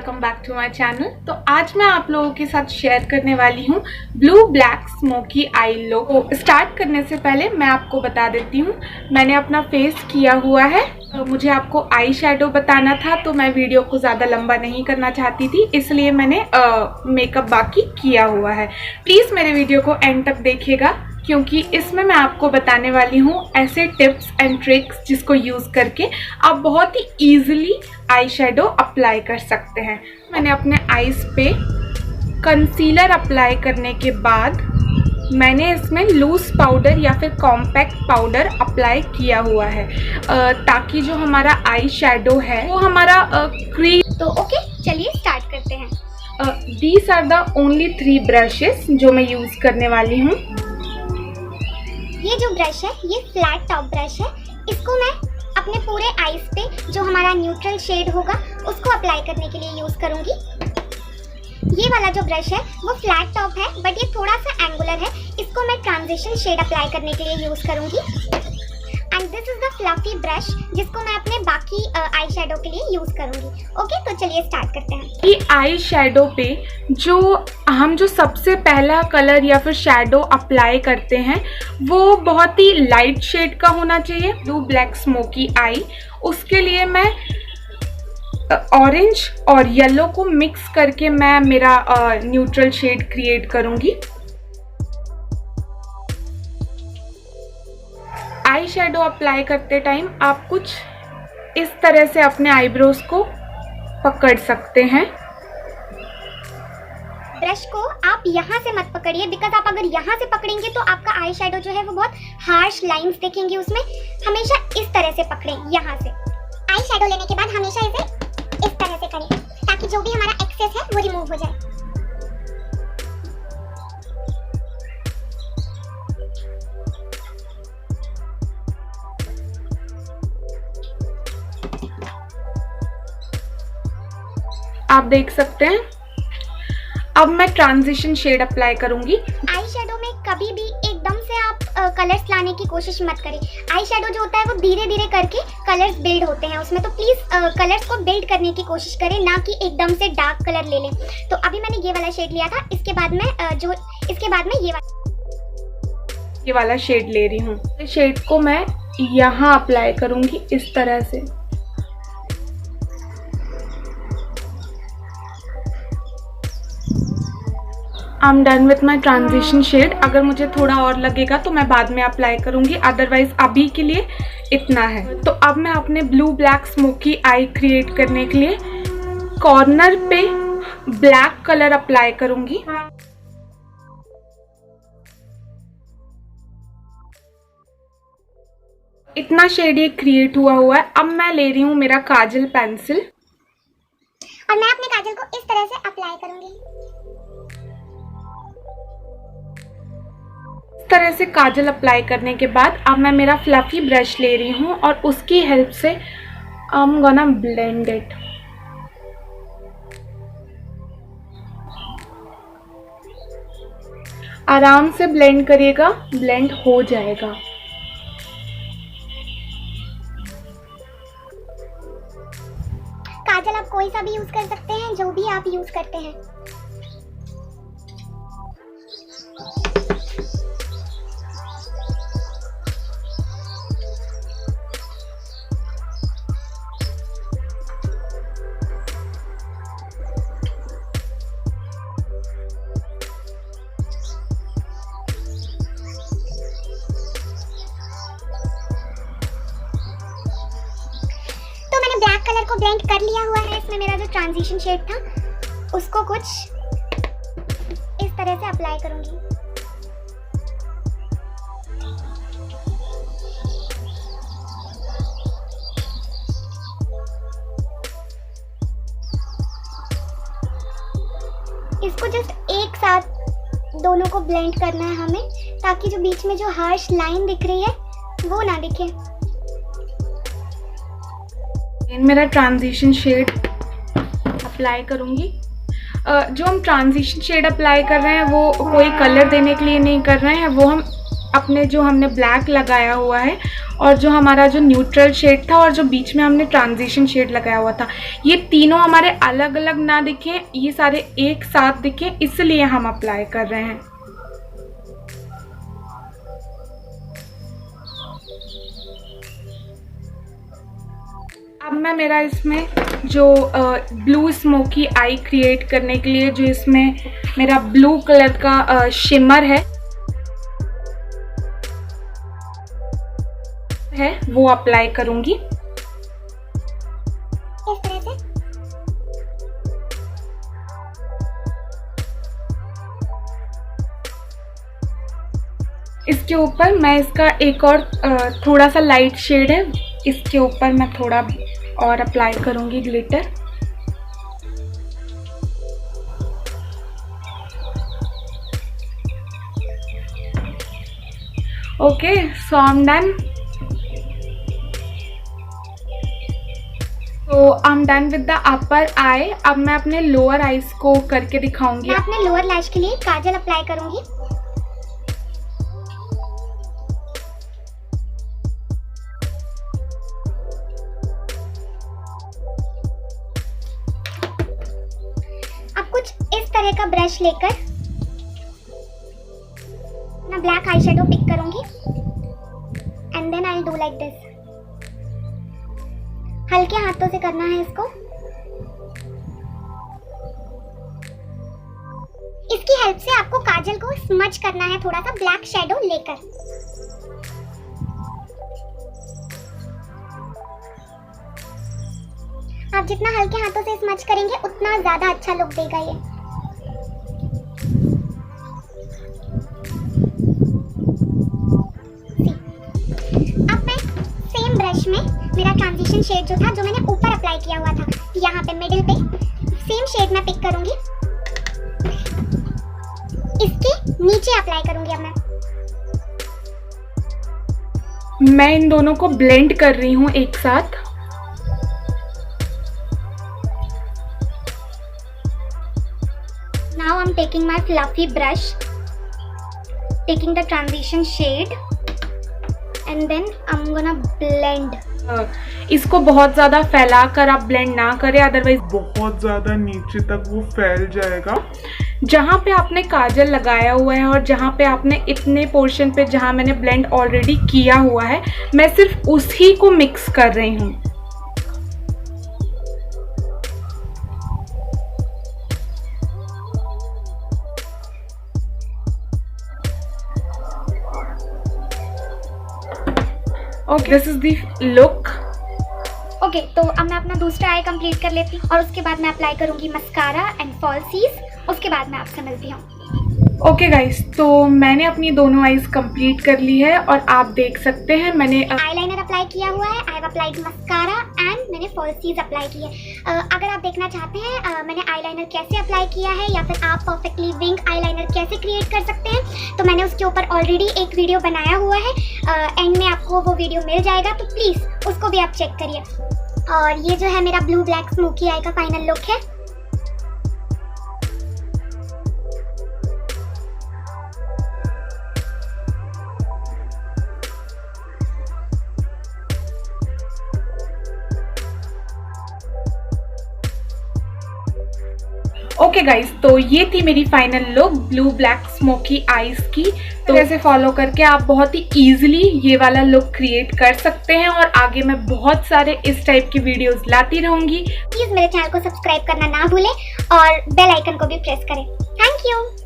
Welcome back to my channel. तो आज मैं आप लोगों के साथ शेयर करने वाली हूँ blue black smoky I look. Start करने से पहले मैं आपको बता देती हूँ, मैंने अपना फेस किया हुआ है। तो मुझे आपको आई शेडो बताना था, तो मैं वीडियो को ज़्यादा लंबा नहीं करना चाहती थी, इसलिए मैंने मेकअप बाकी किया हुआ है। प्लीज़ मेरे वीडियो को एंड तक देखिएगा, क्योंकि इसमें मैं आपको बताने वाली हूँ ऐसे टिप्स एंड ट्रिक्स जिसको यूज़ करके आप बहुत ही ईजिली आई शेडो अप्लाई कर सकते हैं। मैंने अपने आईज पे कंसीलर अप्लाई करने के बाद मैंने इसमें लूज पाउडर या फिर कॉम्पैक्ट पाउडर अप्लाई किया हुआ है, ताकि जो हमारा आई शेडो है वो हमारा क्रीम। तो ओके, चलिए स्टार्ट करते हैं। These are the only 3 brushes जो मैं यूज़ करने वाली हूँ। ये जो ब्रश है ये फ्लैट टॉप ब्रश है। इसको मैं अपने पूरे आईज पे जो हमारा न्यूट्रल शेड होगा उसको अप्लाई करने के लिए यूज करूंगी। ये वाला जो ब्रश है वो फ्लैट टॉप है, बट ये थोड़ा सा एंगुलर है। इसको मैं ट्रांजिशन शेड अप्लाई करने के लिए यूज करूंगी। And this is the fluffy brush जिसको मैं अपने बाकी आई शेडो के लिए यूज करूंगी। ओके, तो चलिए स्टार्ट करते हैं। कि आई शेडो पे हम जो सबसे पहला कलर या फिर शेडो अप्लाई करते हैं वो बहुत ही लाइट शेड का होना चाहिए, ब्लू ब्लैक स्मोकी आई। उसके लिए मैं ऑरेंज और येलो को मिक्स करके मैं मेरा न्यूट्रल शेड क्रिएट करूंगी। आई शेडो अप्लाई करते टाइम आप कुछ इस तरह से अपने आईब्रोज को पकड़ सकते हैं। ब्रश को आप यहाँ से मत पकड़िए, बिकॉज आप अगर यहाँ से पकड़ेंगे तो आपका आई शेडो जो है वो बहुत हार्श लाइंस दिखेंगे उसमें। हमेशा इस तरह से पकड़ें यहाँ से। आई शेडो लेने के बाद हमेशा इसे इस तरह से करें, ताकि जो भी हमारा एक्सेस है वो रिमूव हो जाए। आप देख सकते हैं। अब मैं ट्रांजिशन शेड अप्लाई करूंगी। आई शेडो में कभी भी एकदम से आप कलर्स लाने की कोशिश मत करें। आई शेडो जो होता है वो धीरे धीरे करके कलर्स बिल्ड होते हैं उसमें, तो प्लीज कलर्स को बिल्ड करने की कोशिश करें, ना कि एकदम से डार्क कलर ले लें। तो अभी मैंने ये वाला शेड लिया था, इसके बाद मैं ये वाला शेड ले रही हूँ। इस शेड को मैं यहाँ अप्लाई करूंगी इस तरह से। I am done with my transition shade. अगर मुझे थोड़ा और लगेगा तो मैं बाद में अप्लाई करूंगी, अदरवाइज अभी के लिए इतना है। तो अब मैं अपने blue black smoky I create करने के लिए कॉर्नर पे ब्लैक कलर अप्लाई करूंगी। इतना शेड ये क्रिएट हुआ है। अब मैं ले रही हूँ मेरा काजल पेंसिल और मैं अपने काजल को इस तरह से अप्लाई करूंगी। इस तरह से काजल अप्लाई करने के बाद अब मैं मेरा फ्लफी ब्रश ले रही हूँ और उसकी हेल्प से I am gonna blend it. आराम से ब्लेंड करिएगा, ब्लेंड हो जाएगा। काजल आप कोई सा भी यूज कर सकते हैं, जो भी आप यूज करते हैं। ब्लैक कलर को ब्लेंड कर लिया हुआ है। इसमें मेरा जो ट्रांजिशन शेड था उसको कुछ इस तरह से अप्लाई करूंगी। इसको जस्ट एक साथ दोनों को ब्लेंड करना है हमें, ताकि जो बीच में जो हार्श लाइन दिख रही है वो ना दिखे। मेरा ट्रांजिशन शेड अप्लाई करूंगी। जो हम ट्रांजिशन शेड अप्लाई कर रहे हैं वो कोई कलर देने के लिए नहीं कर रहे हैं, वो हम अपने जो हमने ब्लैक लगाया हुआ है और जो हमारा जो न्यूट्रल शेड था और जो बीच में हमने ट्रांजिशन शेड लगाया हुआ था, ये तीनों हमारे अलग अलग ना दिखें, ये सारे एक साथ दिखें, इसलिए हम अप्लाई कर रहे हैं। अब मैं मेरा इसमें जो ब्लू स्मोकी आई क्रिएट करने के लिए जो इसमें मेरा ब्लू कलर का शिमर है वो अप्लाई करूंगी। इस तरह से इसके ऊपर मैं इसका एक और थोड़ा सा लाइट शेड है, इसके ऊपर मैं थोड़ा और अप्लाई करूंगी glitter. Okay, so I am done. तो I am done with the upper eye. अब मैं अपने लोअर आईज को करके दिखाऊंगी। मैं अपने लोअर लैश के लिए काजल अप्लाई करूंगी। अब कुछ इस तरह का ब्रश लेकर मैं ब्लैक आई शेडो पिक करूंगी and then I will do like this. हल्के हाथों से करना है इसको। इसकी हेल्प से आपको काजल को स्मच करना है थोड़ा सा ब्लैक शेडो लेकर। आप जितना हल्के हाथों से स्मच करेंगे उतना ज्यादा अच्छा लुक देगा ये। अब मैं सेम ब्रश में मेरा ट्रांजिशन शेड जो था, जो मैंने ऊपर अप्लाई किया हुआ था यहाँ पे मिडिल पे, सेम शेड मैं पिक करूंगी, इसके नीचे अप्लाई करूंगी। अब मैं इन दोनों को ब्लेंड कर रही हूँ एक साथ। Now I'm taking my fluffy brush, taking the transition shade and then I'm gonna blend. इसको बहुत ज़्यादा फैला कर आप ब्लेंड ना करें, अदरवाइज बहुत ज़्यादा नीचे तक वो फैल जाएगा। जहाँ पे आपने काजल लगाया हुआ है और जहाँ पे आपने इतने पोर्शन पे जहाँ मैंने ब्लेंड ऑलरेडी किया हुआ है, मैं सिर्फ उसी को मिक्स कर रही हूँ। Okay, this is the look. Okay, तो अब मैं अपना दूसरा आई कंप्लीट कर लेती हूँ और उसके बाद मैं अप्लाई करूंगी मस्कारा एंड फॉल्सीज। उसके बाद मैं आपसे मिलती हूँ। ओके गाइस, तो मैंने अपनी दोनों आईज कंप्लीट कर ली है और आप देख सकते हैं मैंने आईलाइनर अप्लाई किया हुआ है, I have applied mascara and मैंने फॉल्सीज अप्लाई की है। अगर आप देखना चाहते हैं मैंने आईलाइनर कैसे अप्लाई किया है या फिर आप परफेक्टली विंग आईलाइनर कैसे क्रिएट कर सकते हैं, तो मैंने उसके ऊपर ऑलरेडी एक वीडियो बनाया हुआ है। एंड में आपको वो वीडियो मिल जाएगा, तो प्लीज़ उसको भी आप चेक करिए। और ये जो है मेरा ब्लू ब्लैक स्मोकी आई का फाइनल लुक है। ओके गाइस, तो ये थी मेरी final look blue black smoky eyes की। तो ऐसे फॉलो करके आप बहुत ही इजीली ये वाला लुक क्रिएट कर सकते हैं और आगे मैं बहुत सारे इस टाइप की वीडियोस लाती रहूंगी। प्लीज मेरे चैनल को सब्सक्राइब करना ना भूलें और बेल आइकन को भी प्रेस करें। Thank you.